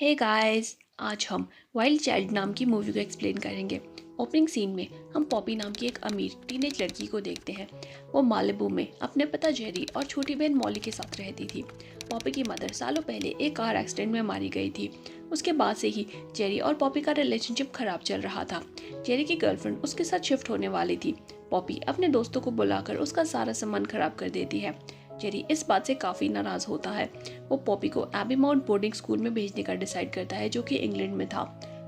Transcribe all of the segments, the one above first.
Hey guys, आज हम wild child नाम की मूवी को एक्सप्लेन करेंगे। ओपनिंग सीन में हम पॉपी नाम की एक अमीर टीनेज लड़की को देखते हैं। वो मालिबू में अपने पिता जेरी और छोटी बहन मॉली के साथ रहती थी। पॉपी की मदर सालों पहले एक कार एक्सीडेंट में मारी गई थी। उसके बाद से ही जेरी और पॉपी का रिलेशनशिप खराब चल रहा था। जेरी की गर्लफ्रेंड उसके साथ शिफ्ट होने वाली थी। पॉपी अपने दोस्तों को बुलाकर उसका सारा सामान खराब कर देती है। जेरी इस बात से काफ़ी नाराज़ होता है। वो पॉपी को एबी माउंट बोर्डिंग स्कूल में भेजने का डिसाइड करता है, जो कि इंग्लैंड में था।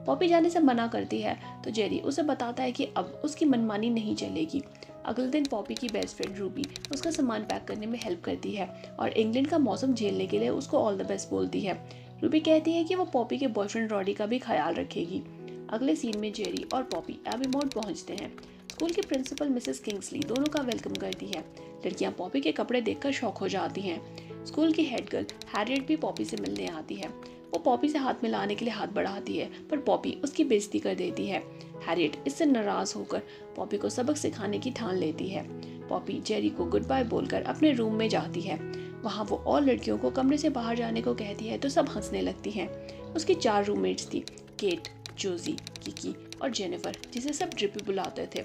पॉपी जाने से मना करती है तो जेरी उसे बताता है कि अब उसकी मनमानी नहीं चलेगी। अगले दिन पॉपी की बेस्ट फ्रेंड रूबी उसका सामान पैक करने में हेल्प करती है और इंग्लैंड का मौसम झेलने के लिए उसको ऑल द बेस्ट बोलती है। रूबी कहती है कि वो पॉपी के बॉयफ्रेंड रॉडी का भी ख्याल रखेगी। अगले सीन में जेरी और पॉपी एबी माउंट पहुंचते हैं। स्कूल की प्रिंसिपल मिसेस किंग्सली दोनों का वेलकम करती है। लड़कियां पॉपी के कपड़े देखकर शॉक हो जाती हैं। स्कूल की हेड गर्ल हैरियट भी पॉपी से मिलने आती है। वो पॉपी से हाथ मिलाने के लिए हाथ बढ़ाती है, पर पॉपी उसकी बेइज्जती कर देती है। हैरियट इससे नाराज होकर पॉपी को सबक सिखाने की ठान लेती है। पॉपी जेरी को गुड बाय बोलकर अपने रूम में जाती है। वहाँ वो और लड़कियों को कमरे से बाहर जाने को कहती है तो सब हंसने लगती हैं। उसकी 4 रूममेट्स थी, केट, जोजी, किकी और जेनिफर, जिसे सब ड्रिपी बुलाते थे।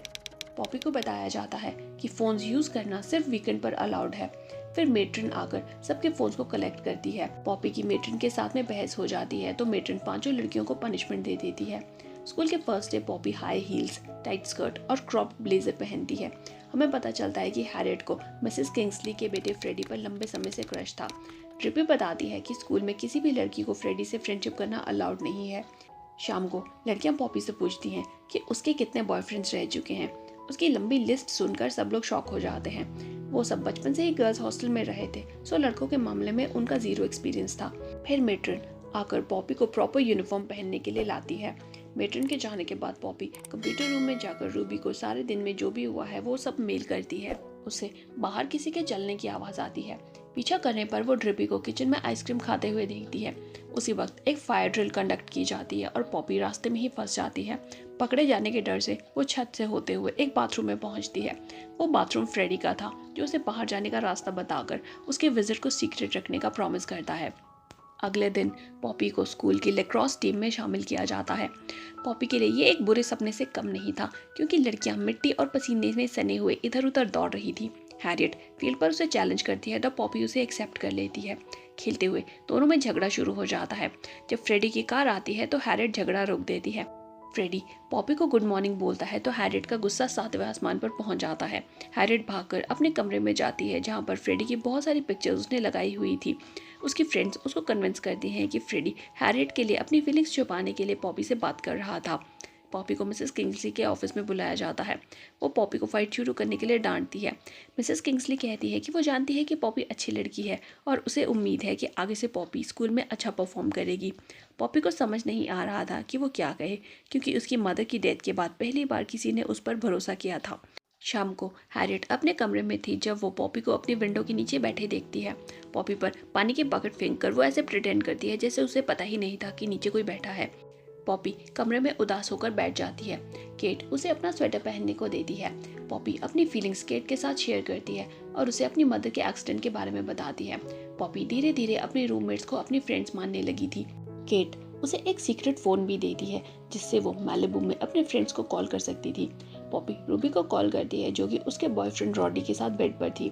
पॉपी को बताया जाता है कि फ़ोन्स यूज़ करना सिर्फ वीकेंड पर अलाउड है। फिर मेट्रन आकर सबके फ़ोन्स को कलेक्ट करती है। पॉपी की मेट्रन के साथ में बहस हो जाती है तो मेट्रन 5 लड़कियों को पनिशमेंट दे देती है। स्कूल के first day Poppy high heels, tight skirt और क्रॉप ब्लेजर पहनती है। हमें पता चलता है कि हैरियट को मिसेस किंग्सली के बेटे फ्रेडी पर लंबे समय से क्रश था। ट्रिपी बताती है कि स्कूल में किसी भी लड़की को फ्रेडी से फ्रेंडशिप करना अलाउड नहीं है। शाम को लड़कियां पॉपी से पूछती हैं कि उसके कितने बॉयफ्रेंड्स रह चुके हैं। उसकी लंबी लिस्ट सुनकर सब लोग शॉक हो जाते हैं। वो सब बचपन से ही गर्ल्स हॉस्टल में रहे थे, सो लड़कों के मामले में उनका जीरो एक्सपीरियंस था। फिर मेट्रन आकर पॉपी को प्रॉपर यूनिफॉर्म पहनने के लिए लाती है। मेट्रन के जाने के बाद पॉपी कंप्यूटर रूम में जाकर रूबी को सारे दिन में जो भी हुआ है वो सब मेल करती है। उसे बाहर किसी के चलने की आवाज़ आती है। पीछा करने पर वो ड्रिपी को किचन में आइसक्रीम खाते हुए देखती है। उसी वक्त एक फायर ड्रिल कंडक्ट की जाती है और पॉपी रास्ते में ही फंस जाती है। पकड़े जाने के डर से वो छत से होते हुए एक बाथरूम में पहुंचती है। वो बाथरूम फ्रेडी का था, जो उसे बाहर जाने का रास्ता बताकर उसके विजिट को सीक्रेट रखने का प्रॉमिस करता है। अगले दिन पॉपी को स्कूल की लेक्रॉस टीम में शामिल किया जाता है। पॉपी के लिए ये एक बुरे सपने से कम नहीं था, क्योंकि लड़कियां मिट्टी और पसीने में सने हुए इधर उधर दौड़ रही थी। हैरियट फील्ड पर उसे चैलेंज करती है तो पॉपी उसे एक्सेप्ट कर लेती है। खेलते हुए दोनों में झगड़ा शुरू हो जाता है। जब फ्रेडी की कार आती है तो हैरियट झगड़ा रोक देती है। फ्रेडी पॉपी को गुड मॉर्निंग बोलता है तो हैरियट का गुस्सा 7वें आसमान पर पहुंच जाता है। हैरियट भागकर अपने कमरे में जाती है, जहां पर फ्रेडी की बहुत सारी पिक्चर्स उसने लगाई हुई थी। उसकी फ्रेंड्स उसको कन्विंस करती हैं कि फ्रेडी हैरियट के लिए अपनी फीलिंग्स छुपाने के लिए पॉपी से बात कर रहा था। पॉपी को मिसेस किंग्सली के ऑफिस में बुलाया जाता है। वो पॉपी को फाइट शुरू करने के लिए डांटती है। मिसेस किंग्सली कहती है कि वो जानती है कि पॉपी अच्छी लड़की है और उसे उम्मीद है कि आगे से पॉपी स्कूल में अच्छा परफॉर्म करेगी। पॉपी को समझ नहीं आ रहा था कि वो क्या कहे, क्योंकि उसकी मदर की डेथ के बाद पहली बार किसी ने उस पर भरोसा किया था। शाम को हैरियट अपने कमरे में थी जब वो पॉपी को अपनी विंडो के नीचे बैठे देखती है। पॉपी पर पानी की बकेट फेंक कर वो ऐसे प्रिटेंड करती है जैसे उसे पता ही नहीं था कि नीचे कोई बैठा है। पॉपी कमरे में उदास होकर बैठ जाती है। केट उसे अपना स्वेटर पहनने को देती है। पॉपी अपनी फीलिंग्स केट के साथ शेयर करती है और उसे अपनी मदर के एक्सीडेंट के बारे में बताती है। पॉपी धीरे धीरे अपने रूममेट्स को अपनी फ्रेंड्स मानने लगी थी। केट उसे एक सीक्रेट फ़ोन भी देती है, जिससे वो मैलिबू में अपने फ्रेंड्स को कॉल कर सकती थी। पॉपी रूबी को कॉल करती है, जो कि उसके बॉयफ्रेंड रॉडी के साथ बेड पर थी।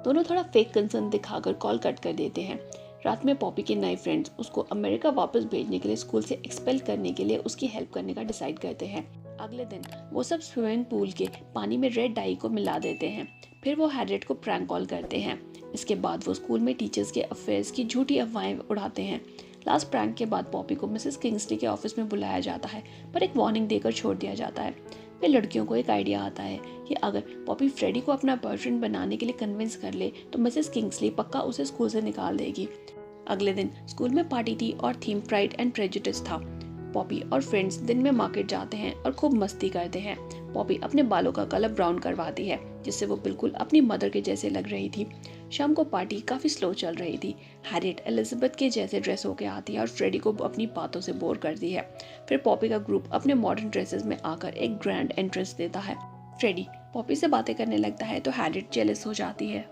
दोनों थोड़ा फेक कंसर्न दिखाकर कॉल कट कर देते हैं। रात में पॉपी के नए फ्रेंड्स उसको अमेरिका वापस भेजने के लिए स्कूल से एक्सपेल करने के लिए उसकी हेल्प करने का डिसाइड करते हैं। अगले दिन वो सब स्विमिंग पूल के पानी में रेड डाई को मिला देते हैं। फिर वो हैरियट को प्रैंक कॉल करते हैं। इसके बाद वो स्कूल में टीचर्स के अफेयर्स की झूठी अफवाहें उड़ाते हैं। लास्ट प्रैंक के बाद पॉपी को मिसेस किंग्सली के ऑफिस में बुलाया जाता है, पर एक वार्निंग देकर छोड़ दिया जाता है। फिर लड़कियों को एक आइडिया आता है कि अगर पॉपी फ्रेडी को अपना बॉयफ्रेंड बनाने के लिए कन्विंस कर ले तो मिसेस किंग्सली पक्का उसे स्कूल से निकाल देगी। अगले दिन स्कूल में पार्टी थी और थीम प्राइड एंड प्रेजुडिस था। पॉपी और फ्रेंड्स दिन में मार्केट जाते हैं और खूब मस्ती करते हैं। पॉपी अपने बालों का कलर ब्राउन करवाती है, जिससे वो बिल्कुल अपनी मदर के जैसे लग रही थी। शाम को पार्टी काफ़ी स्लो चल रही थी। हैरियट एलिजाबेथ के जैसे ड्रेस होके आती है और फ्रेडी को अपनी बातों से बोर करती है। फिर पॉपी का ग्रुप अपने मॉडर्न ड्रेसेस में आकर एक ग्रैंड एंट्रेंस देता है। फ्रेडी पॉपी से बातें करने लगता है तो हैरियट जेलस हो जाती है।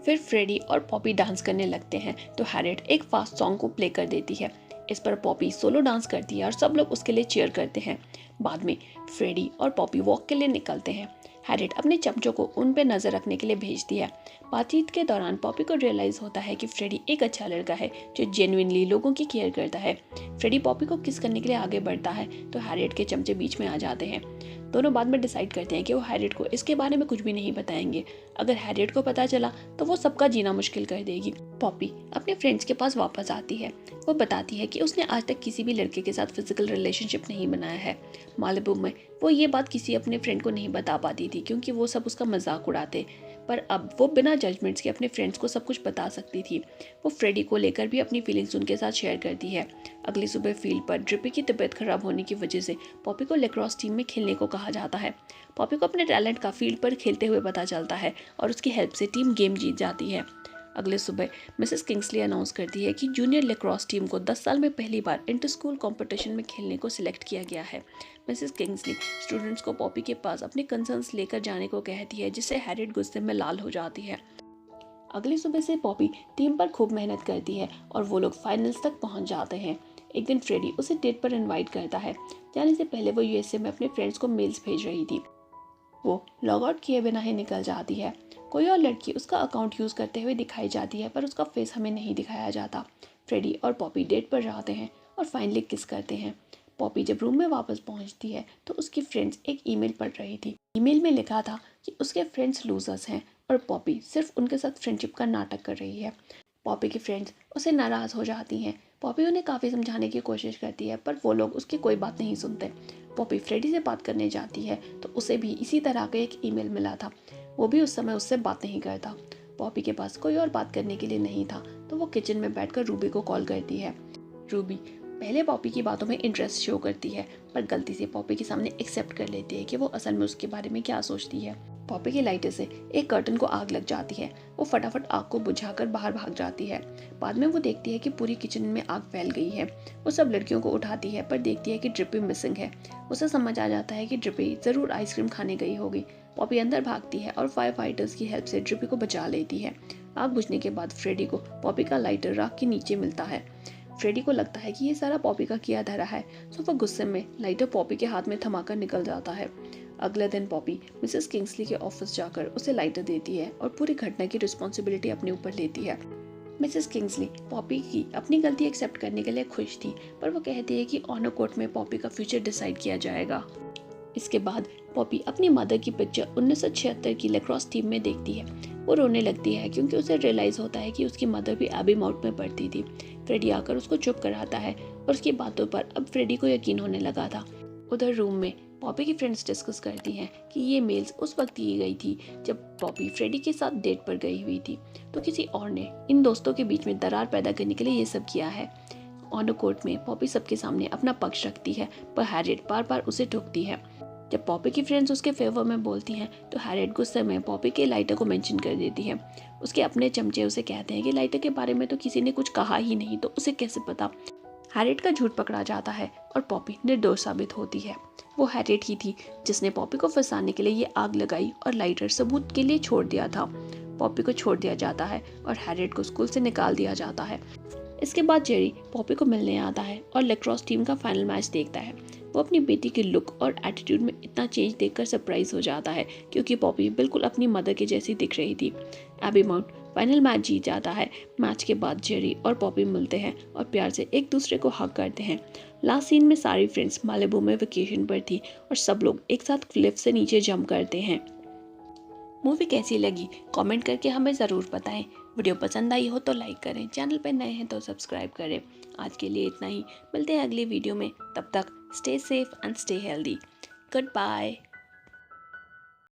फिर फ्रेडी और पॉपी डांस करने लगते हैं तो हैरियट एक फास्ट सॉन्ग को प्ले कर देती है। इस पर पॉपी सोलो डांस करती है और सब लोग उसके लिए चीयर करते हैं। बाद में फ्रेडी और पॉपी वॉक के लिए निकलते हैं। हैरियट अपने चमचों को उन पर नज़र रखने के लिए भेजती है। बातचीत के दौरान पॉपी को रियलाइज़ होता है कि फ्रेडी एक अच्छा लड़का है जो जेन्युइनली लोगों की केयर करता है। फ्रेडी पॉपी को किस करने के लिए आगे बढ़ता है तो हैरियट के चमचे बीच में आ जाते हैं। दोनों बाद में डिसाइड करते हैं कि वो हैरियट को इसके बारे में कुछ भी नहीं बताएंगे। अगर हैरियट को पता चला तो वो सबका जीना मुश्किल कर देगी। पॉपी अपने फ्रेंड्स के पास वापस आती है। वो बताती है कि उसने आज तक किसी भी लड़के के साथ फिजिकल रिलेशनशिप नहीं बनाया है। मालिबू में वो ये बात किसी अपने फ्रेंड को नहीं बता पाती थी क्योंकि वो सब उसका मजाक उड़ाते, पर अब वो बिना जजमेंट्स के अपने फ्रेंड्स को सब कुछ बता सकती थी। वो फ्रेडी को लेकर भी अपनी फीलिंग्स उनके साथ शेयर करती है। अगली सुबह फील्ड पर ड्रिपी की तबीयत खराब होने की वजह से पॉपी को लेक्रॉस टीम में खेलने को कहा जाता है। पॉपी को अपने टैलेंट का फील्ड पर खेलते हुए पता चलता है और उसकी हेल्प से टीम गेम जीत जाती है। अगले सुबह मिसेस किंग्सली अनाउंस करती है कि जूनियर लेक्रॉस टीम को 10 साल में पहली बार इंटर स्कूल कंपटीशन में खेलने को सिलेक्ट किया गया है। मिसेस किंग्सली स्टूडेंट्स को पॉपी के पास अपने कंसर्न्स लेकर जाने को कहती है, जिससे हैरियट गुस्से में लाल हो जाती है। अगली सुबह से पॉपी टीम पर खूब मेहनत करती है और वो लोग फाइनल्स तक पहुंच जाते हैं। एक दिन फ्रेडी उसे डेट पर इनवाइट करता है। जाने से पहले वो यूएसए में अपने फ्रेंड्स को मेल्स भेज रही थी। वो लॉग आउट किए बिना ही निकल जाती है। कोई और लड़की उसका अकाउंट यूज़ करते हुए दिखाई जाती है, पर उसका फेस हमें नहीं दिखाया जाता। फ्रेडी और पॉपी डेट पर जाते हैं और फाइनली किस करते हैं। पॉपी जब रूम में वापस पहुंचती है तो उसकी फ्रेंड्स एक ईमेल पढ़ रही थी। ईमेल में लिखा था कि उसके फ्रेंड्स लूजर्स हैं और पॉपी सिर्फ उनके साथ फ्रेंडशिप का नाटक कर रही है। पॉपी की फ्रेंड्स उससे नाराज़ हो जाती हैं। पॉपी उन्हें काफ़ी समझाने की कोशिश करती है, पर वो लोग उसकी कोई बात नहीं सुनते। पॉपी फ्रेडी से बात करने जाती है तो उसे भी इसी तरह का एक ईमेल मिला था। वो भी उस समय उससे बात नहीं करता। पॉपी के पास कोई और बात करने के लिए नहीं था तो वो किचन में बैठकर रूबी को कॉल करती है। रूबी पहले पॉपी की बातों में इंटरेस्ट शो करती है, पर गलती से पॉपी के सामने एक्सेप्ट कर लेती है कि वो असल में उसके बारे में क्या सोचती है। पॉपी की लाइटर से एक कर्टन को आग लग जाती है। वो फटाफट आग को बुझाकर बाहर भाग जाती है। बाद में वो देखती है कि पूरी किचन में आग फैल गई है। वो सब लड़कियों को उठाती है, पर देखती है कि ड्रिपी मिसिंग है। उसे समझ आ जाता है कि ड्रिपी ज़रूर आइसक्रीम खाने गई होगी। पॉपी अंदर भागती है और फायर फाइटर्स की हेल्प से ड्रिपी को बचा लेती है। आग बुझने के बाद फ्रेडी को पॉपी का लाइटर राख के नीचे मिलता है। फ्रेडी को लगता है कि ये सारा पॉपी का किया धरा है, तो वह गुस्से में लाइटर पॉपी के हाथ में थमाकर निकल जाता है। अगले दिन पॉपी मिसेस किंग्सली के ऑफिस जाकर उसे लाइटर देती है और पूरी घटना की रिस्पॉन्सिबिलिटी अपने ऊपर लेती है। मिसेस किंग्सली पॉपी की अपनी गलती एक्सेप्ट करने के लिए खुश थी, पर वो कहती है कि ऑनर कोर्ट में पॉपी का फ्यूचर डिसाइड किया जाएगा। इसके बाद पॉपी अपनी मदर की पिक्चर 1976 की लेक्रॉस टीम में देखती है। वो रोने लगती है क्योंकि उसे रियलाइज़ होता है कि उसकी मदर भी एबी माउंट में पढ़ती थी। फ्रेडी आकर उसको चुप कराता है और उसकी बातों पर अब फ्रेडी को यकीन होने लगा था। उधर रूम में पॉपी की फ्रेंड्स डिस्कस करती हैं कि ये मेल्स उस वक्त दी गई थी जब पॉपी फ्रेडी के साथ डेट पर गई हुई थी, तो किसी और ने इन दोस्तों के बीच में दरार पैदा करने के लिए ये सब किया है। ऑनर कोर्ट में पॉपी सबके सामने अपना पक्ष रखती है, पर हैरियट बार बार उसे टोकती है। जब पॉपी की फ्रेंड्स उसके फेवर में बोलती हैं तो हैरियट गुस्से में पॉपी के लाइटर को मेंशन कर देती है। उसके अपने चमचे उसे कहते हैं कि लाइटर के बारे में तो किसी ने कुछ कहा ही नहीं, तो उसे कैसे पता। हैरियट का झूठ पकड़ा जाता है और पॉपी निर्दोष साबित होती है। वो हैरियट ही थी जिसने पॉपी को फंसाने के लिए ये आग लगाई और लाइटर सबूत के लिए छोड़ दिया था। पॉपी को छोड़ दिया जाता है और हैरियट को स्कूल से निकाल दिया जाता है। इसके बाद जेरी पॉपी को मिलने आता है और लेक्रोस टीम का फाइनल मैच देखता है। वो अपनी बेटी के लुक और एटीट्यूड में इतना चेंज देखकर सरप्राइज हो जाता है क्योंकि पॉपी बिल्कुल अपनी मदर के जैसी दिख रही थी। एबी माउंट फाइनल मैच जीत जाता है। मैच के बाद जेरी और पॉपी मिलते हैं और प्यार से एक दूसरे को हग करते हैं। लास्ट सीन में सारी फ्रेंड्स मालिबू में वेकेशन पर थी और सब लोग एक साथ क्लिफ से नीचे जंप करते हैं। मूवी कैसी लगी कमेंट करके हमें ज़रूर बताएं। वीडियो पसंद आई हो तो लाइक करें, चैनल पर नए हैं तो सब्सक्राइब करें। आज के लिए इतना ही, मिलते हैं अगली वीडियो में। तब तक stay safe and stay healthy. Good bye.